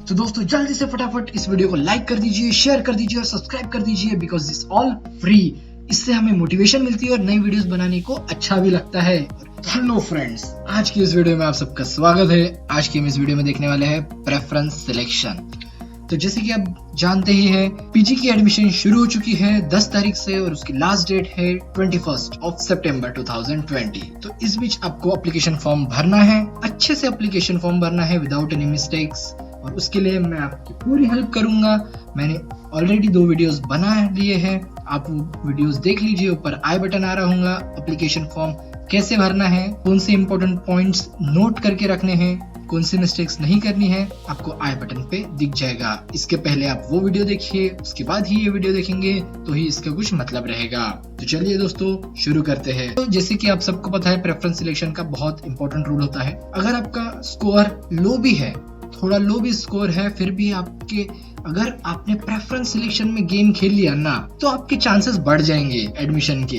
तो दोस्तों जल्दी से फटाफट इस वीडियो को लाइक कर दीजिए, शेयर कर दीजिए और सब्सक्राइब कर दीजिए बिकॉज दिस ऑल फ्री। इससे हमें मोटिवेशन मिलती है और नई वीडियोस बनाने को अच्छा भी लगता है। हेलो फ्रेंड्स, आज की इस वीडियो में आप सबका स्वागत है। आज की हम इस वीडियो में देखने वाले हैं प्रेफरेंस सिलेक्शन। तो जैसे कि आप जानते ही हैं, पीजी की एडमिशन शुरू हो चुकी है 10 तारीख से और उसकी लास्ट डेट है 21 सितंबर 2020। तो इस बीच आपको एप्लीकेशन फॉर्म भरना है, अच्छे से एप्लीकेशन फॉर्म भरना है विदाउट एनी मिस्टेक्स। और उसके लिए मैं आपकी पूरी हेल्प करूंगा। मैंने ऑलरेडी 2 वीडियोस बना लिए हैं, आप वो वीडियोस देख लीजिए। ऊपर आई बटन आ रहा होगा। एप्लीकेशन फॉर्म कैसे भरना है, कौन से इंपॉर्टेंट पॉइंट्स नोट करके रखने हैं, कौन सी मिस्टेक्स नहीं करनी है, आपको आई बटन पे दिख जाएगा। इसके पहले आप वो वीडियो देखिए, उसके बाद ही ये वीडियो देखेंगे तो ही इसका कुछ मतलब रहेगा। तो चलिए दोस्तों शुरू करते हैं। तो जैसे कि आप सबको पता है, प्रेफरेंस सिलेक्शन का बहुत इंपॉर्टेंट रूल होता है। अगर आपका स्कोर लो भी है, थोड़ा लो भी स्कोर है, फिर भी अगर आपने प्रेफरेंस सिलेक्शन में गेम खेल लिया ना, तो आपके चांसेस बढ़ जाएंगे एडमिशन के।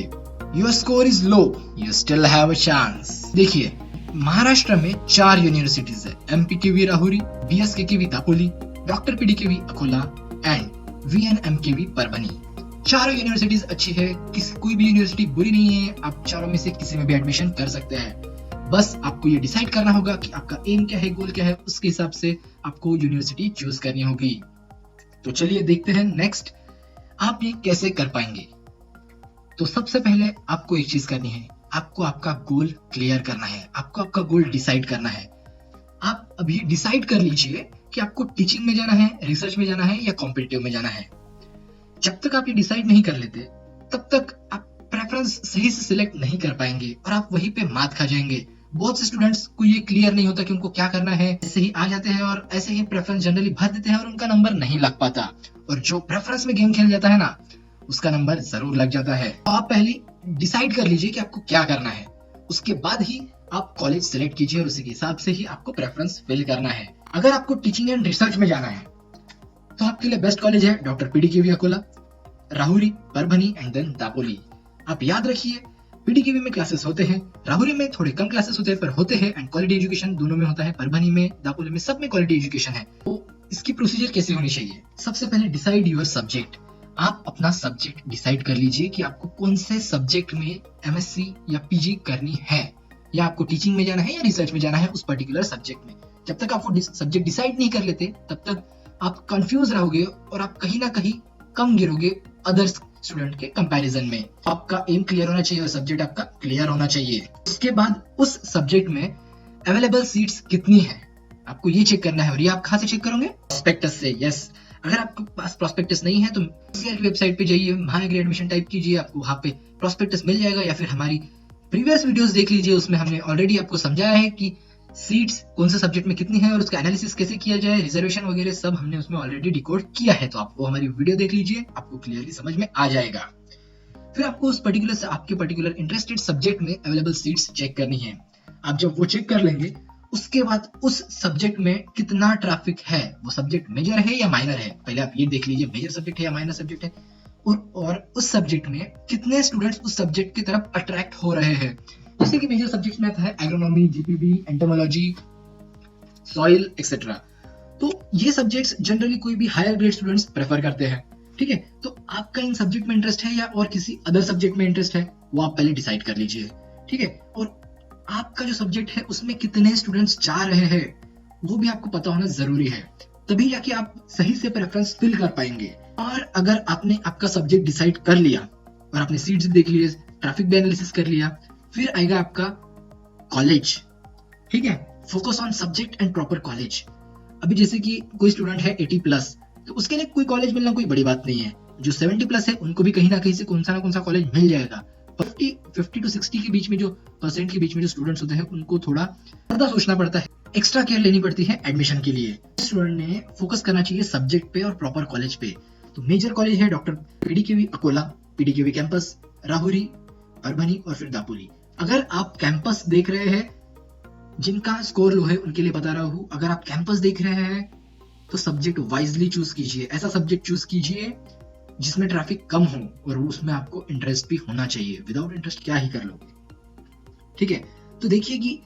Your score is low, you still have a chance. देखिए, महाराष्ट्र में 4 यूनिवर्सिटीज है, एमपीकेवी Rahuri, बीएसकेवी Dapoli, doctor PDKV Akola and वीएनएमकेवी Parbhani. चारों यूनिवर्सिटीज अच्छी है, कोई भी यूनिवर्सिटी बुरी नहीं है। आप चारों में से किसी में भी एडमिशन कर सकते हैं। बस आपको ये डिसाइड करना होगा कि आपका एम क्या है, गोल क्या है, उसके हिसाब से आपको यूनिवर्सिटी चूज करनी होगी। तो चलिए देखते हैं नेक्स्ट आप ये कैसे कर पाएंगे। तो सबसे पहले आपको एक चीज करनी है, आपको आपका गोल क्लियर करना है, आपको आपका गोल डिसाइड करना है। आप अभी डिसाइड कर लीजिए कि आपको टीचिंग में जाना है, रिसर्च में जाना है या कॉम्पिटिटिव में जाना है। जब तक आप ये डिसाइड नहीं कर लेते, तब तक आप प्रेफरेंस सही से सिलेक्ट नहीं कर पाएंगे और आप वहीं पे मात खा जाएंगे। बहुत से स्टूडेंट्स को ये क्लियर नहीं होता कि उनको क्या करना है, ऐसे ही आ जाते हैं और ऐसे ही प्रेफरेंस जनरली भर देते हैं और उनका नंबर नहीं लग पाता। और जो प्रेफरेंस में गेम खेल जाता है ना, उसका नंबर जरूर लग जाता है। तो आप पहले डिसाइड कर लीजिए कि आपको क्या करना है, उसके बाद ही आप कॉलेज सिलेक्ट कीजिए और उसी के हिसाब से ही आपको प्रेफरेंस फिल करना है। अगर आपको टीचिंग एंड रिसर्च में जाना है तो आपके लिए बेस्ट कॉलेज है doctor PDKV Akola, Rahuri, Parbhani and then Dapoli. आप याद रखिए, पीडीकेवी में क्लासेस होते हैं, राहुरी में थोड़े कम क्लासेस होते हैं पर होते हैं, एंड क्वालिटी एजुकेशन दोनों में होता है। परभनी में, दापोली में, सब में क्वालिटी एजुकेशन है। तो इसकी प्रोसीजर कैसे होनी चाहिए? सबसे पहले डिसाइड योर सब्जेक्ट। आप अपना सब्जेक्ट डिसाइड कर लीजिए कि आपको कौन से सब्जेक्ट में एमएससी या पीजी करनी है, या आपको टीचिंग में जाना है या रिसर्च में जाना है उस पर्टिकुलर सब्जेक्ट में। जब तक आप वो सब्जेक्ट डिसाइड नहीं कर लेते, तब तक आप कंफ्यूज रहोगे और आप कहीं ना कहीं कम गिरोगे अदर स्टूडेंट के कंपैरिजन में। आपका एम क्लियर होना चाहिए और सब्जेक्ट आपका क्लियर होना चाहिए। उसके बाद उस सब्जेक्ट में अवेलेबल सीट्स कितनी है, आपको ये चेक करना है। और ये आप कहाँ से चेक करोगे? प्रोस्पेक्टस से। यस, अगर आपके पास प्रोस्पेक्टस नहीं है तो सीआर की वेबसाइट पे जाइए, वहां एडमिशन टाइप कीजिए, आपको वहां पे प्रोस्पेक्टस मिल जाएगा। या फिर हमारी प्रीवियस वीडियोस देख लीजिए, उसमें हमने ऑलरेडी आपको समझाया है कि सीट्स कौन से सब्जेक्ट में कितनी है और उसका एनालिसिस कैसे किया जाए, रिजर्वेशन वगैरह सब हमने उसमें ऑलरेडी डिकोड किया है। तो आप वो हमारी वीडियो देख लीजिए, आपको क्लियरली समझ में आ जाएगा। फिर आपको उस पर्टिकुलर इंटरेस्टेड सब्जेक्ट में अवेलेबल सीट्स चेक करनी है। आप जब वो चेक कर लेंगे, उसके बाद उस सब्जेक्ट में कितना ट्रैफिक है, वो सब्जेक्ट मेजर है या माइनर है, पहले आप ये देख लीजिए मेजर सब्जेक्ट है या माइनर सब्जेक्ट है, और उस सब्जेक्ट में कितने स्टूडेंट्स उस सब्जेक्ट की तरफ अट्रैक्ट हो रहे हैं। जैसे कि मेजर सब्जेक्ट में आता है एग्रोनॉमी, जीपीबी, एंटोमोलॉजी, सॉइल एक्सेट्रा। तो ये सब्जेक्ट्स जनरली कोई भी हायर ग्रेड स्टूडेंट्स प्रेफर करते हैं। ठीक है, तो आपका इन सब्जेक्ट में इंटरेस्ट है या और किसी अदर सब्जेक्ट में इंटरेस्ट है, वो आप पहले डिसाइड कर लीजिए। ठीक है, और आपका जो सब्जेक्ट है उसमें कितने स्टूडेंट्स जा रहे हैं, वो भी आपको पता होना जरूरी है, तभी जाके आप सही से प्रेफरेंस फिल कर पाएंगे। और अगर आपने आपका सब्जेक्ट डिसाइड कर लिया और आपने सीट्स देख लिए, ट्रैफिक भी एनालिसिस कर लिया, फिर आएगा आपका कॉलेज। ठीक है, focus on subject and proper college. अभी जैसे कि कोई स्टूडेंट है 80+, तो उसके लिए कोई कॉलेज मिलना कोई बड़ी बात नहीं है। जो 70+ है उनको भी कहीं ना कहीं से कौन सा कॉलेज मिल जाएगा। 50 to 60 के बीच में जो परसेंट के बीच में जो स्टूडेंट्स होते हैं, उनको थोड़ा ज्यादा सोचना पड़ता है, एक्स्ट्रा केयर लेनी पड़ती है एडमिशन के लिए। स्टूडेंट ने फोकस करना चाहिए सब्जेक्ट पे और प्रॉपर कॉलेज पे। तो मेजर कॉलेज है doctor PDKV Akola, पीडीकेवी campus, Rahuri, Parbhani और फिर दापोली। अगर आप कैंपस देख रहे हैं, जिनका स्कोर लो है उनके लिए बता रहा हूँ, अगर आप कैंपस देख रहे हैं तो सब्जेक्ट वाइजली चूज कीजिए। ऐसा सब्जेक्ट चूज कीजिए जिसमें ट्रैफिक कम हो और उसमें आपको इंटरेस्ट भी होना चाहिए। विदाउट इंटरेस्ट क्या ही कर लोगे। ठीक है, तो देखिए कि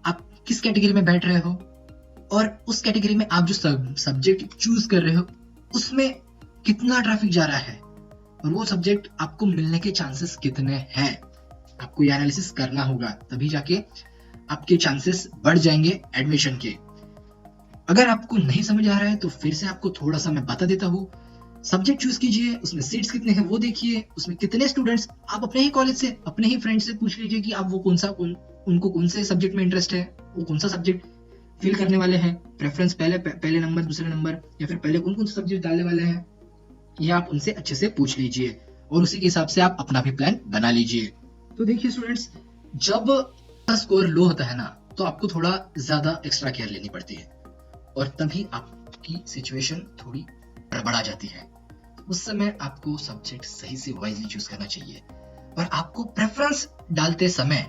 आप किस कैटेगरी में बैठ रहे हो और उस कैटेगरी में आप जो सब्जेक्ट चूज कर रहे हो उसमें कितना ट्रैफिक जा रहा है और वो सब्जेक्ट आपको मिलने के चांसेस कितने हैं। आपको ये एनालिसिस करना होगा, तभी जाके आपके चांसेस बढ़ जाएंगे एडमिशन के। अगर आपको नहीं समझ आ रहा है तो फिर से आपको थोड़ा सा मैं बता देता हूँ। सब्जेक्ट चूज कीजिए, उसमें सीट्स कितने हैं वो देखिए, उसमें कितने स्टूडेंट्स, आप अपने ही कॉलेज से अपने ही फ्रेंड से पूछ लीजिए कि आप वो उनको कौन से सब्जेक्ट में इंटरेस्ट है, वो कौन सा सब्जेक्ट फिल करने वाले हैं, प्रेफरेंस पहले नंबर, दूसरे नंबर, या फिर पहले कौन से सब्जेक्ट डालने वाले हैं, ये आप उनसे अच्छे से पूछ लीजिए और उसी के हिसाब से आप अपना भी प्लान बना लीजिए। तो देखिए स्टूडेंट्स, जब स्कोर लो होता है ना तो आपको थोड़ा ज्यादा एक्स्ट्रा केयर लेनी पड़ती है और तभी आपकी सिचुएशन थोड़ी गड़बड़ा जाती है। उस समय आपको सब्जेक्ट सही से वाइजली चूज करना चाहिए और आपको प्रेफरेंस डालते समय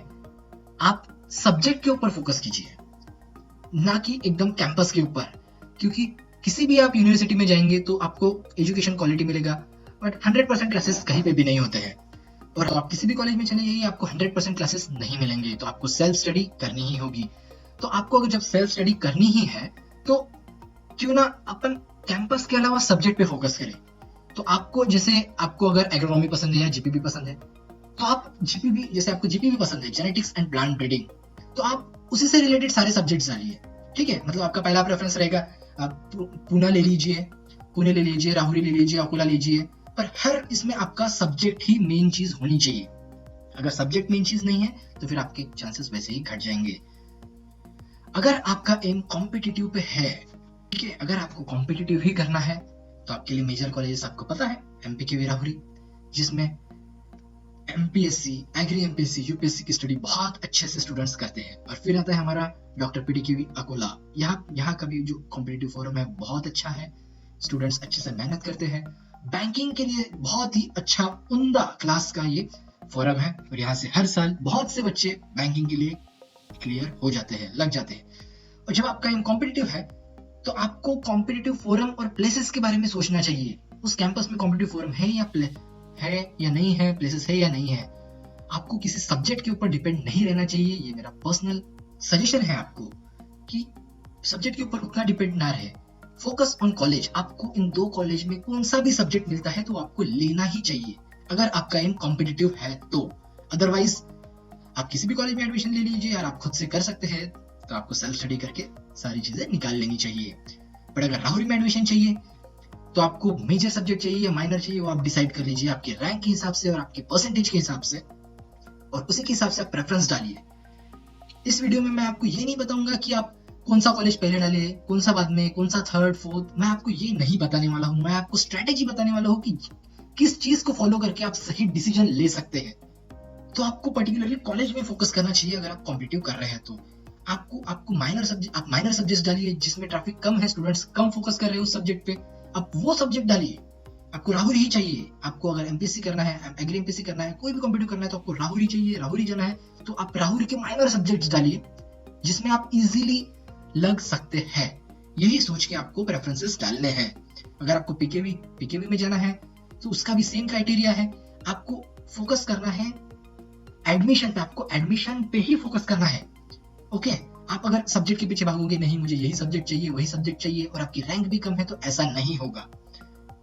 आप सब्जेक्ट के ऊपर फोकस कीजिए, ना कि एकदम कैंपस के ऊपर, क्योंकि किसी भी आप यूनिवर्सिटी में जाएंगे तो आपको एजुकेशन क्वालिटी मिलेगा बट 100% क्लासेस कहीं पे भी नहीं होते हैं। और आप किसी भी कॉलेज में चले जाइए आपको 100% क्लासेस नहीं मिलेंगे, तो आपको सेल्फ स्टडी करनी ही होगी। तो आपको अगर जब सेल्फ स्टडी करनी ही है तो क्यों ना अपन कैंपस के अलावा सब्जेक्ट पे फोकस करें। तो आपको जैसे आपको अगर एग्रोनॉमी पसंद है या जीपीबी पसंद है तो आप जीपीबी, जैसे आपको जीपीबी पसंद है जेनेटिक्स एंड प्लांट ब्रीडिंग, तो आप उसी से रिलेटेड सारे सब्जेक्ट्स डालिए। ठीक है, मतलब आपका पहला प्रेफरेंस रहेगा आप पुणे ले लीजिए, राहुरी ले लीजिए, अकोला लीजिए, पर हर इसमें आपका सब्जेक्ट ही मेन चीज होनी चाहिए। अगर सब्जेक्ट मेन चीज नहीं है तो फिर आपके चांसेस वैसे ही घट जाएंगे। अगर आपका एम कॉम्पिटिटिव पे है, ठीक है, अगर आपको कॉम्पिटिटिव ही करना है तो आपके लिए मेजर कॉलेजेस आपको पता है, एमपीके राहुरी, जिसमें एमपीएससी, एग्री एमपीएससी, यूपीएससी की स्टडी बहुत अच्छे से स्टूडेंट्स करते हैं। और फिर आता है हमारा डॉक्टर पीडीकेवी अकोला, यहाँ का भी जो कॉम्पिटिटिव फोरम है बहुत अच्छा है, स्टूडेंट्स अच्छे से मेहनत करते हैं। बैंकिंग के लिए बहुत ही अच्छा उम्दा क्लास का ये फोरम है और यहाँ से हर साल बहुत से बच्चे बैंकिंग के लिए क्लियर हो जाते हैं, लग जाते हैं। और जब आपका एम कॉम्पिटिटिव है तो आपको कॉम्पिटिटिव फोरम और प्लेसेस के बारे में सोचना चाहिए। उस कैंपस में कॉम्पिटिटिव फोरम है या नहीं है, प्लेसेस है या नहीं है। आपको किसी सब्जेक्ट के ऊपर डिपेंड नहीं रहना चाहिए, ये मेरा पर्सनल सजेशन है आपको कि सब्जेक्ट के ऊपर उतना डिपेंड ना रहे। फोकस ऑन कॉलेज, आपको इन दो कॉलेज में कौन सा भी सब्जेक्ट मिलता है तो आपको लेना ही चाहिए अगर आपका एम कॉम्पिटिटिव है तो। अदरवाइज आप किसी भी कॉलेज में एडमिशन ले लीजिए और आप खुद से कर सकते हैं, तो आपको सेल्फ स्टडी करके सारी चीजें निकाल लेनी चाहिए। बट अगर राहुरी में एडमिशन चाहिए तो आपको मेजर सब्जेक्ट चाहिए या माइनर चाहिए, वो आप डिसाइड कर लीजिए आपके रैंक के हिसाब से और आपके परसेंटेज के हिसाब से, और उसी के हिसाब से आप प्रेफरेंस डालिए। इस वीडियो में मैं आपको ये नहीं बताऊंगा कि आप कौन सा कॉलेज पहले डाले, कौन सा बाद में, कौन सा थर्ड फोर्थ, मैं आपको ये नहीं बताने वाला हूँ। मैं आपको स्ट्रेटेजी बताने वाला हूँ कि किस चीज को फॉलो करके आप सही डिसीजन ले सकते हैं। तो आपको पर्टिकुलरली कॉलेज में फोकस करना चाहिए अगर आप कॉम्पिटिटिव कर रहे हैं तो। आपको माइनर सब्जेक्ट डालिए जिसमें ट्रैफिक कम है, स्टूडेंट्स कम फोकस कर रहे हैं उस सब्जेक्ट पे, आप वो सब्जेक्ट डालिए। आपको राहुरी ही चाहिए, आपको अगर एमपीएससी करना है, एग्री एमपीएससी करना है, कोई भी कॉम्पिटिटिव करना है तो आपको राहुरी चाहिए, राहुरी जाना है तो आप राहुरी के माइनर सब्जेक्ट्स डालिए जिसमें आप इजीली लग सकते हैं। यही सोच के आपको प्रेफरेंसेस डालने हैं। अगर आपको पीकेवी में जाना है तो उसका भी सेम क्राइटेरिया है, आपको फोकस करना है एडमिशन पे, आपको एडमिशन पे ही फोकस करना है। ओके, आप अगर सब्जेक्ट के पीछे भागोगे, नहीं मुझे यही सब्जेक्ट चाहिए, वही सब्जेक्ट चाहिए, और आपकी रैंक भी कम है तो ऐसा नहीं होगा।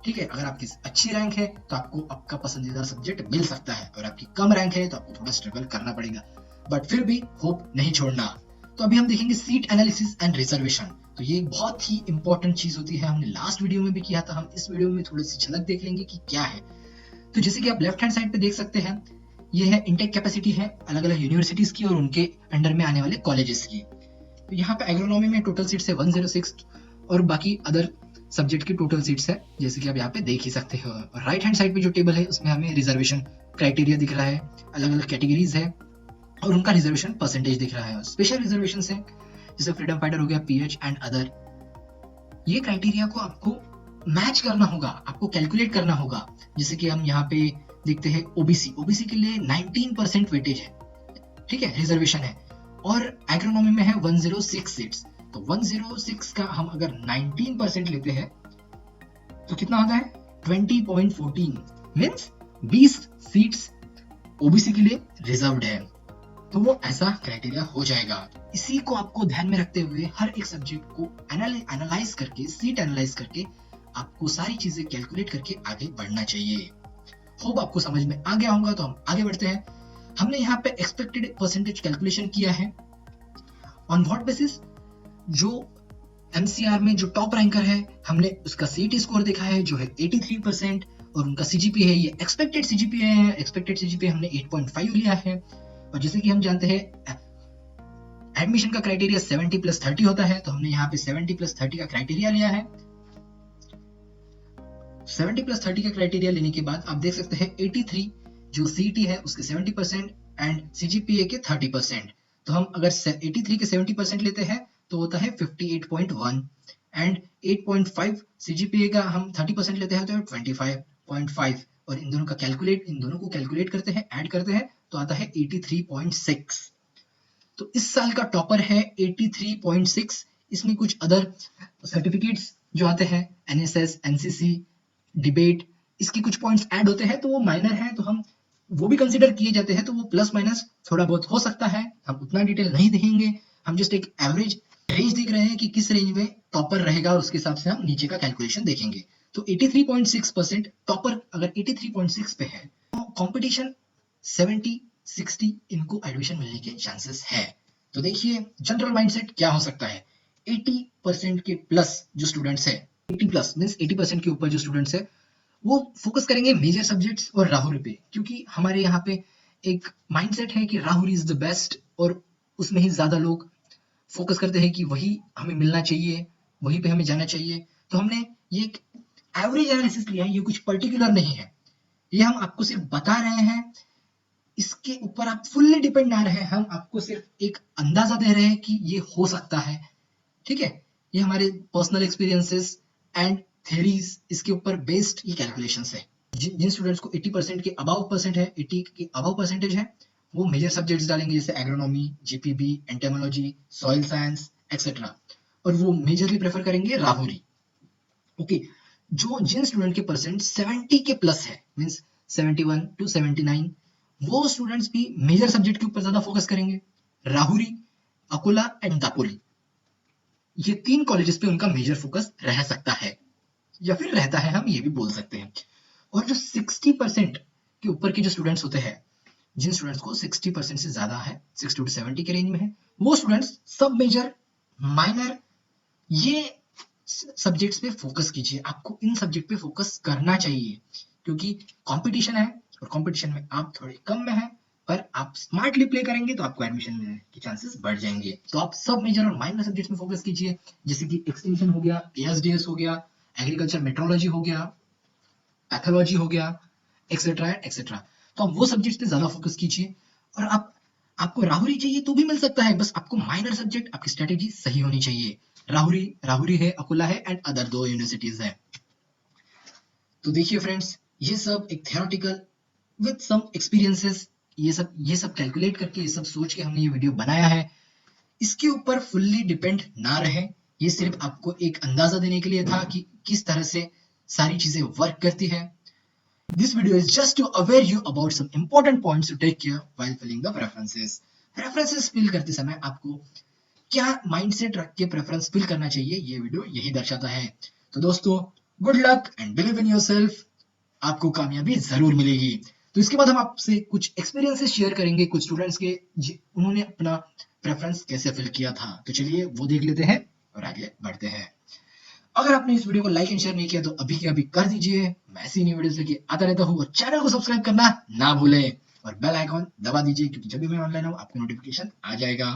ठीक है, अगर आपकी अच्छी रैंक है तो आपको आपका पसंदीदा सब्जेक्ट मिल सकता है, और आपकी कम रैंक है तो आपको थोड़ा स्ट्रगल करना पड़ेगा, बट फिर भी होप नहीं छोड़ना। तो अभी हम देखेंगे सीट एनालिसिस एंड रिजर्वेशन। तो ये बहुत ही इंपॉर्टेंट चीज होती है, हमने लास्ट वीडियो में भी किया था, हम इस वीडियो में थोड़ी सी झलक देख लेंगे कि क्या है। तो जैसे कि आप लेफ्ट हैंड साइड पे देख सकते हैं, ये है इनटेक कैपेसिटी है अलग अलग यूनिवर्सिटीज की और उनके अंडर में आने वाले कॉलेजेस की। तो यहाँ पे एग्रोनॉमी में टोटल सीट्स है 106 और बाकी अदर सब्जेक्ट की टोटल सीट्स है, जैसे कि आप यहाँ पे देख ही सकते हो। और राइट हैंड साइड पे जो टेबल है उसमें हमें रिजर्वेशन क्राइटेरिया दिख रहा है, अलग अलग कैटेगरीज है और उनका रिजर्वेशन परसेंटेज दिख रहा है। स्पेशल रिजर्वेशन है जैसे फ्रीडम फाइटर हो गया, पीएच एंड अदर। ये क्राइटेरिया को आपको मैच करना होगा, आपको कैलकुलेट करना होगा। जैसे कि हम यहाँ पे देखते हैं ओबीसी के लिए 19% वेटेज है, ठीक है, रिजर्वेशन है, और एग्रोनॉमी में है 106 सीट्स। तो 106 का हम अगर 19% लेते हैं तो कितना होता है 20.14, मींस 20 सीट्स ओबीसी के लिए रिजर्व्ड है। तो वो ऐसा क्राइटेरिया हो जाएगा। इसी को आपको ध्यान में रखते हुए हर एक सब्जेक्ट को एनालाइज करके, सीट एनालाइज करके आपको सारी चीजें कैलकुलेट करके आगे बढ़ना चाहिए। होप आपको समझ में आ गया होगा। तो हम आगे बढ़ते हैं। हमने यहाँ पे एक्सपेक्टेड परसेंटेज कैलकुलेशन किया है। On what basis? जो एमसीआर में जो टॉप रैंकर है, हमने उसका सीईटी स्कोर देखा है जो है 83% और उनका सीजीपी है, ये एक्सपेक्टेड सीजीपी है। एक्सपेक्टेड सीजीपी हमने 8.5 लिया है। और जैसे कि हम जानते हैं एडमिशन का क्राइटेरिया 70+30 होता है, तो हमने यहाँ पे 70+30 का क्राइटेरिया लिया है। 70+30 का क्राइटेरिया लेने के बाद आप देख सकते हैं 83 जो सीईटी है उसके 70% एंड सीजीपीए के 30%। तो हम अगर 83 के 70% लेते हैं तो होता है 58.1 एंड 8.5 सीजीपीए का हम 30% लेते हैं तो 25.5 और इन दोनों को कैलकुलेट करते हैं, ऐड करते हैं तो आता है 83.6। तो इस साल का टॉपर है 83.6। इसमें कुछ अदर सर्टिफिकेट्स जो आते हैं, एनएसएस, एनसीसी, डिबेट, इसके कुछ पॉइंट्स ऐड होते हैं तो वो माइनर है, तो हम वो भी कंसीडर किए जाते हैं, तो वो प्लस माइनस थोड़ा बहुत हो सकता है। हम उतना डिटेल नहीं देखेंगे, हम जस्ट एक एवरेज रेंज देख रहे हैं कि किस रेंज में टॉपर रहेगा और उसके हिसाब से हम नीचे का कैलकुलेशन देखेंगे। तो 83.6% टॉपर अगर 83.6 पे है तो कंपटीशन 70-60 इनको एडमिशन मिलने के चांसेस है। तो देखिए जनरल माइंडसेट क्या हो सकता है। 80% के प्लस जो स्टूडेंट्स है, 80+ मींस 80% के ऊपर जो स्टूडेंट्स है वो फोकस करेंगे मेजर सब्जेक्ट्स और राहुरी पे, क्योंकि हमारे यहाँ पे एक माइंडसेट है कि राहुरी इज द बेस्ट और उसमें ही ज्यादा लोग फोकस करते हैं कि वही हमें मिलना चाहिए, वहीं पे हमें जाना चाहिए। तो हमने ये एक एवरेज एनालिसिस लिया है, ये कुछ पर्टिकुलर नहीं है, ये हम आपको सिर्फ बता रहे हैं। इसके ऊपर आप फुल्ली डिपेंड ना रहे, हम आपको सिर्फ एक अंदाजा दे रहे हैं कि ये हो सकता है। ठीक है, ये हमारे पर्सनल एक्सपीरियंसेस एंड थ्योरीज, इसके ऊपर बेस्ड ये कैलकुलेशंस है। जिन स्टूडेंट्स को 80% के अबव परसेंट है, 80 के अबव परसेंटेज है, वो मेजर सब्जेक्ट्स डालेंगे जैसे agronomy, जीपीबी, entomology, soil science etcetera, और वो मेजरली प्रेफर करेंगे राहुरी। ओके, जिन स्टूडेंट के परसेंट 70 के प्लस है, मींस 71 to 79, वो स्टूडेंट्स भी मेजर सब्जेक्ट के ऊपर ज्यादा फोकस करेंगे। राहुरी, अकोला एंड दापोली, ये 3 कॉलेजेस पे उनका मेजर फोकस रह सकता है या फिर रहता है, हम ये भी बोल सकते हैं। और जो 60% के ऊपर के जो स्टूडेंट्स होते हैं, जिन स्टूडेंट्स को 60% से ज्यादा है, 60 to 70 के रेंज में है, वो स्टूडेंट्स सब मेजर, माइनर, ये सब्जेक्ट्स पे फोकस कीजिए। आपको इन सब्जेक्ट पे फोकस करना चाहिए क्योंकि कंपटीशन है और कंपटीशन में आप थोड़े कम में हैं, पर आप स्मार्टली प्ले करेंगे तो आपको एडमिशन मिलने के चांसेस बढ़ जाएंगे। तो आप सब मेजर और माइनर सब्जेक्ट्स में फोकस कीजिए, जैसे कि एक्सटेंशन हो गया, एएसडीएस हो गया, एग्रीकल्चर मेट्रोलॉजी हो गया, पैथोलॉजी हो गया, एक्सेट्रा एक्सेट्रा। तो आप वो सब्जेक्ट्स पे ज्यादा फोकस कीजिए। और आपको राहुरी चाहिए तो भी मिल सकता है, बस आपको माइनर सब्जेक्ट, आपकी स्ट्रेटेजी सही होनी चाहिए। राहुरी है, अकोला है एंड अदर 2 यूनिवर्सिटीज है। तो देखिए फ्रेंड्स, ये सब एक थियोरेटिकल विद सम एक्सपीरियंसेस, ये सब कैलकुलेट करके, ये सब सोच के हमने ये वीडियो बनाया है। इसके ऊपर फुल्ली डिपेंड ना रहे, ये सिर्फ आपको एक अंदाजा देने के लिए था कि किस तरह से सारी चीजें वर्क करती है। This video is just to aware you about some important points to take care while filling the preferences. Preferences fill करते समय आपको क्या माइंडसेट रख के प्रेफरेंस फिल करना चाहिए, ये वीडियो यही दर्शाता है। तो दोस्तों, good luck and believe in yourself, आपको कामयाबी जरूर मिलेगी। तो इसके बाद हम आपसे कुछ एक्सपीरियंसेस शेयर करेंगे कुछ स्टूडेंट्स के, उन्होंने अपना प्रेफरेंस कैसे फिल किया था। तो चलिए वो देख लेते हैं और आगे बढ़ते हैं। अगर आपने इस वीडियो को लाइक एंड शेयर नहीं किया तो अभी के अभी कर दीजिए। मैं ऐसी नई वीडियोस लेके आता रहता हूँ और चैनल को सब्सक्राइब करना ना भूलें और बेल आइकॉन दबा दीजिए, क्योंकि जब भी मैं ऑनलाइन हूँ आपको नोटिफिकेशन आ जाएगा।